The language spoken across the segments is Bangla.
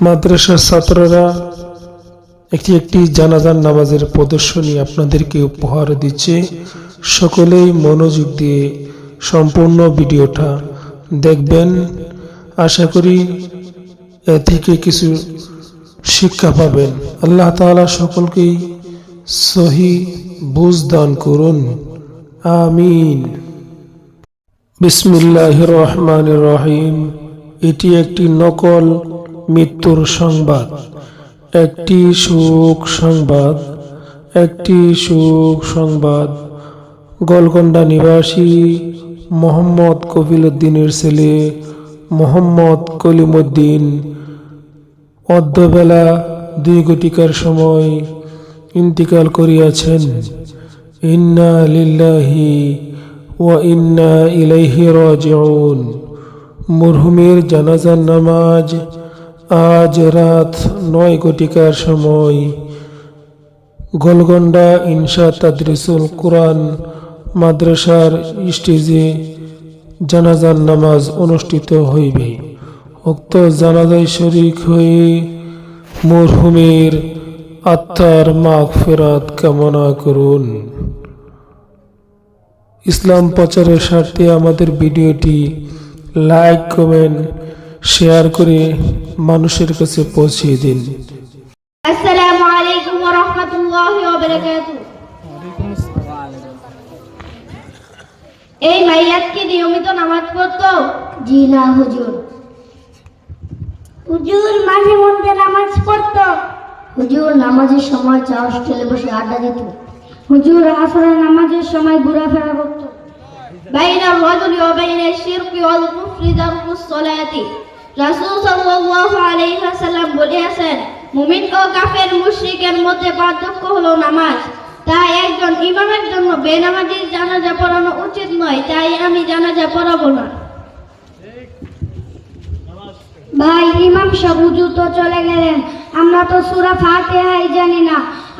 মাদ্রাসার ছাত্ররা একটি জানাজার নামাজের প্রদর্শনী আপনাদেরকে উপহার দিচ্ছে। সকলেই মনোযোগ দিয়ে সম্পূর্ণ ভিডিওটা দেখবেন। আশা করি এ থেকে কিছু শিক্ষা পাবেন। আল্লাহ তাআলা সকলকেই সহি বুঝ দান করুন, আমিন। বিসমিল্লাহির রহমানির রহিম। এটি একটি নকল মৃত্যুর সংবাদ। একটি শোক সংবাদ। গোলকোন্ডা নিবাসী মোহাম্মদ কফিল উদ্দিনের ছেলে মোহাম্মদ কলিমউদ্দিন অদ্যবেলা 2 ঘটিকার সময় ইন্তিকাল করিয়াছেন। ইন্না লিল্লাহি ওয়া ইন্না ইলাইহি রাজিউন। মরহুমের জানাজার নামাজ আজ রাত 9 ঘটিকার সময় গোলকোন্ডা ইনশা তাদরিসুল কুরআন মাদ্রাসার স্টেজে জানাজার নামাজ অনুষ্ঠিত হইবে। উক্ত জানাজায় শরীক হয়ে মরহুমের আত্মার মাগফিরাত কামনা করুন। ইসলাম প্রচারের স্বার্থে আমাদের ভিডিওটি লাইক, কমেন্ট, শেয়ার করে মানুষের কাছে পৌঁছিয়ে দিন। আসসালামু আলাইকুম ওয়া রাহমাতুল্লাহি ওয়া বারাকাতুহু। এই মাইয়াত কি নিয়মিত নামাজ পড়তো? জি না হুজুর। হুজুর মাঝে মধ্যে নামাজ পড়তো? হুজুর নামাজের সময় চা হোস্টেলে বসে আড্ডা দিত। হুজুর আসরের নামাজের সময় ঘোরাফেরা করতো। বাইনার রাজুলি ওয়া বাইনাশ শিরকি ওয়াল কুফরি দারকুস সালাতি। রাসূল সাল্লাল্লাহু আলাইহি ওয়াসাল্লাম বলেছেন, মুমিন ও কাফের মুশরিকের মধ্যে পার্থক্য হলো নামাজ। তাই একজন ইমামের জন্য বেনামাজির জানাজা পড়ানো উচিত নয়। তাই আমি জানাজা পড়াবো না। ভাই, ইমাম সাহেব হুজুর তো চলে গেলেন, আমরা তো সূরা ফাতিহাই জানি না,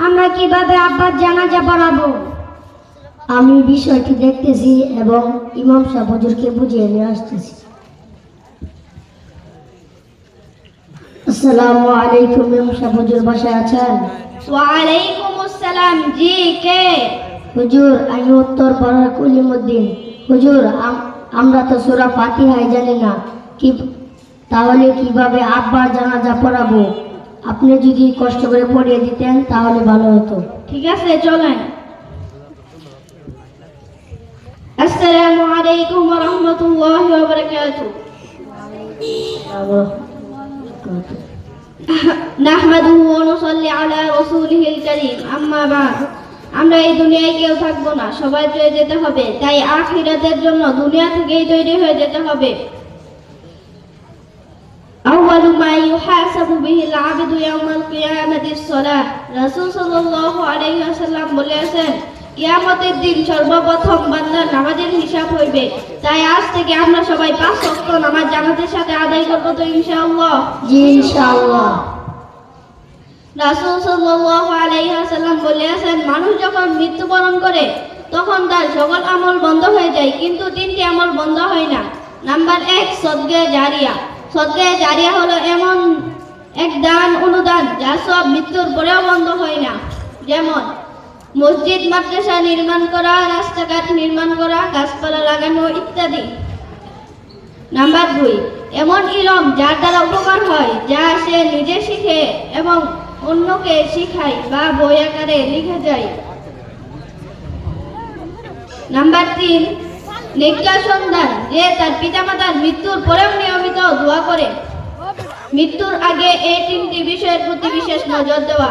আমরা কিভাবে আব্বার জানাজা পড়াবো? আমি বিষয়টি দেখতেছি এবং ইমাম সাহেব হুজুরকে বুঝিয়ে নিয়ে আসতেছি। আসসালামু আলাইকুম। ইমাম সাহেব হুজুর বাসায় আছেন? ওয়া আলাইকুম আসসালাম। জি, কে? হুজুর, আমি উত্তর পাড়ার কলিমউদ্দিন। হুজুর, আমরা তো সূরা ফাতিহাই জানি না, তাহলে কিভাবে আব্বার জানাজা পড়াবো? আপনি যদি কষ্ট করে পড়িয়ে দিতেন তাহলে ভালো হতো। ঠিক আছে, চলেন। আসসালামু আলাইকুম ওয়া রাহমাতুল্লাহি ওয়া বারাকাতুহু। নাহমাদুহু ওয়া নুসাল্লি আলা রাসূলিহিল কারীম। আম্মা বা'দ। আমরা এই দুনিয়ায় কেউ থাকবো না, সবাই চলে যেতে হবে। তাই আখিরাতের জন্য দুনিয়া থেকেই তৈরি হয়ে যেতে হবে। আউয়ালু মা ইউহাসাবু বিহিল আবদু ইয়াউমাল কিয়ামাতিস সালাহ। রাসূল সাল্লাল্লাহু আলাইহি ওয়াসাল্লাম বলেছেন, কিয়ামতের দিন সর্বপ্রথম বান্দার নামাজের হিসাব হইবে। তাই আজ থেকে আমরা সবাই 5 ওয়াক্ত নামাজ জামাতের সাথে আদায় করব তো ইনশাআল্লাহ? জি ইনশাআল্লাহ। রাসূল সাল্লাল্লাহু আলাইহি ওয়াসাল্লাম বলেছেন, মানুষ যখন মৃত্যুবরণ করে তখন তার সকল আমল বন্ধ হয়ে যায়, কিন্তু 3টি আমল বন্ধ হয় না। নাম্বার 1, সদকায়ে জারিয়া। সদকায়ে জারিয়া হলো এমন এক দান অনুদান যা সব মৃত্যুর পরেও বন্ধ হয় না। যেমন মসজিদ মাদ্রাসা নির্মাণ করা, রাস্তাঘাট নির্মাণ করা, গাছপালা লাগানো ইত্যাদি। নাম্বার 2, এমন ইলম যার দ্বারা উপকার হয়, যা সে নিজে শিখে এবং অন্যকে শিখায় বা বই আকারে লিখে যায়। নাম্বার 3, নেককার সন্তান, যে তার পিতামাতার মৃত্যুর পরেও নিয়মিত দোয়া করে। মৃত্যুর আগে এই 3টি বিষয়ের প্রতি বিশেষ নজর দেওয়া।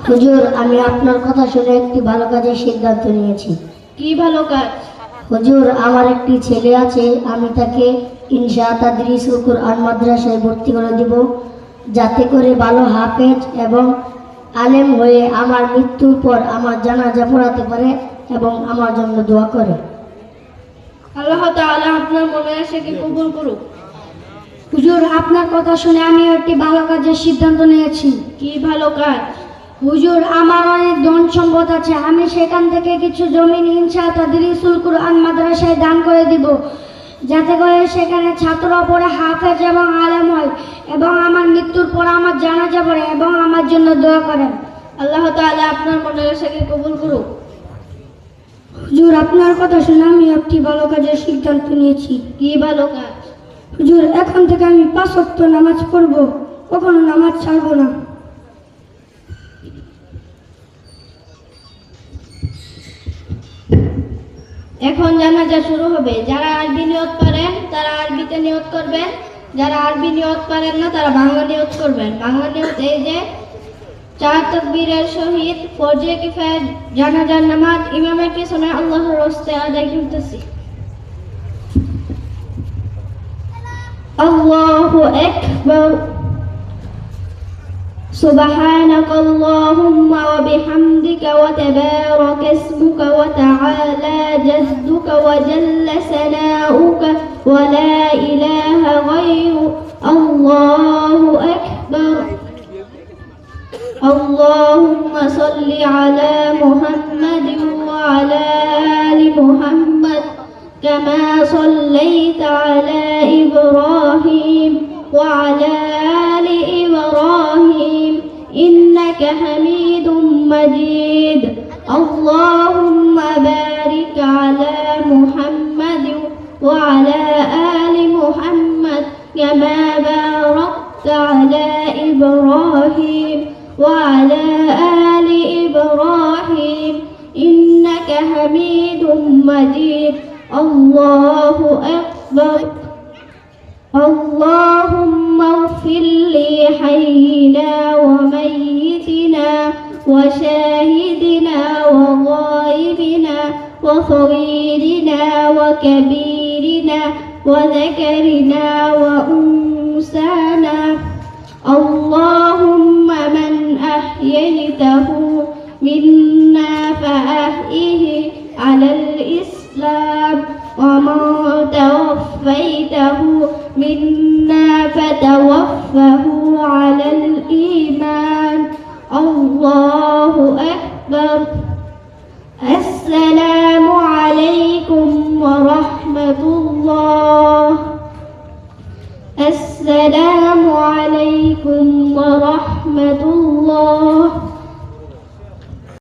হুজুর, আমি আপনার কথা শুনে একটি ভালো কাজের সিদ্ধান্ত নিয়েছি। কি ভালো কাজ? হুজুর, আমার একটি ছেলে আছে, আমি তাকে ইনশা তাদরিসুল কুরআন মাদ্রাসায় ভর্তি করে দিব, যাতে করে ভালো হাফেজ এবং আলেম হয়ে আমার মৃত্যুর পর আমার জানাজা পড়াতে পারে এবং আমার জন্য দোয়া করে। আল্লাহ তাআলা আপনার মনের আশাকে কবুল করুক। হুজুর, আপনার কথা শুনে আমি একটি ভালো কাজের সিদ্ধান্ত নিয়েছি। কি ভালো কাজ? হুজুর, আমার অনেক ধন সম্পদ আছে, আমি সেখান থেকে কিছু জমি ইনশা তাদরিসুল কুরআন মাদ্রাসায় দান করে দিব। যাতে করে সেখানে ছাত্র পড়ে হাফেজ এবং আলেম হয় এবং আমার মৃত্যুর পর আমার জানাজা পড়ে এবং আমার জন্য দোয়া করেন। আল্লাহ তাআলা আপনার মনের আশাকে কবুল করুক। হুজুর, আপনার কথা শুনে আমি একটি ভালো কাজের সিদ্ধান্ত নিয়েছি। কি ভালো কাজ? হুজুর, এখন থেকে আমি 5 ওয়াক্ত নামাজ পড়ব, কখনো নামাজ ছাড়বো না। এখন জানাজা শুরু হবে। যারা আরবি নিয়ত পারেন তারা আরবিতে নিয়ত করবেন, যারা আরবি নিয়ত পারেন না তারা বাংলা নিয়ত করবেন। বাংলা নিয়ত এই যে 4 তাকবীরের সহিত ফরজে কিফায়া জানাজার নামাজ ইমামের পিছনে আল্লাহর রাস্তায় আদায় করতেছি। আল্লাহু আকবার। سبحانك اللهم وبحمدك وتبارك اسمك وتعالى جدك وجل ثناؤك ولا إله غيرك. الله أكبر. اللهم صل على محمد وعلى آل محمد كما صليت على إبراهيم وعلى آل إبراهيم إنك حميد مجيد. اللهم بارك على محمد وعلى آل محمد كما باركت على إبراهيم وعلى آل إبراهيم إنك حميد مجيد. الله أكبر. اللهم اغفر لي حينا وميتنا وشاهدنا وغائبنا وصغيرنا وكبيرنا وذكرنا وأنثانا. اللهم من أحييته منا فأحيه على الإسلام ومن توفيته منا فتوفه على الإيمان. الله أكبر. السلام عليكم ورحمة الله. السلام عليكم ورحمة